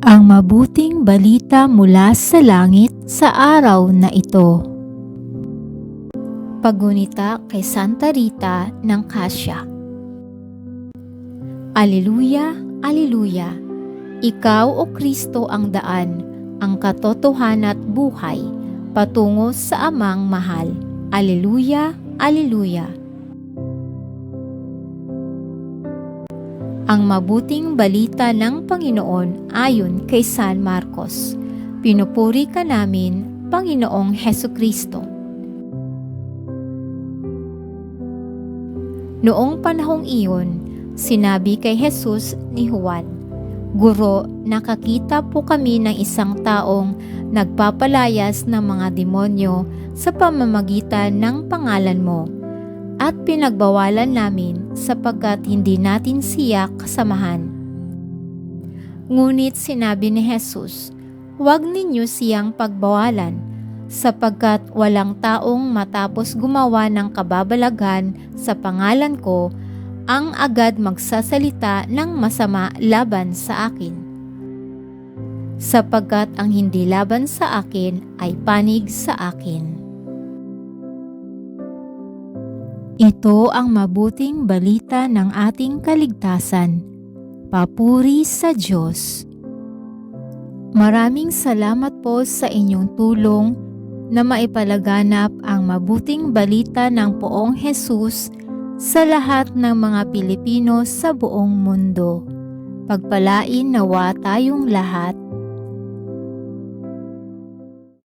Ang mabuting balita mula sa langit sa araw na ito. Paggunita kay Santa Rita ng Cassia. Alleluia, Alleluia! Ikaw, O Kristo, ang daan, ang katotohanan at buhay, patungo sa Amang mahal. Alleluia, Alleluia! Ang mabuting balita ng Panginoon ayon kay San Marcos. Pinupuri ka namin, Panginoong Hesukristo. Noong panahong iyon, sinabi kay Jesus ni Juan, "Guro, nakakita po kami ng isang taong nagpapalayas ng mga demonyo sa pamamagitan ng pangalan mo. At pinagbawalan namin sapagkat hindi natin siya kasamahan." Ngunit sinabi ni Jesus, "Huwag ninyo siyang pagbawalan, sapagkat walang taong matapos gumawa ng kababalaghan sa pangalan ko ang agad magsasalita ng masama laban sa akin. Sapagkat ang hindi laban sa akin ay panig sa akin." Ito ang mabuting balita ng ating kaligtasan. Papuri sa Diyos. Maraming salamat po sa inyong tulong na maipalaganap ang mabuting balita ng Poong Jesus sa lahat ng mga Pilipino sa buong mundo. Pagpalain nawa tayong lahat.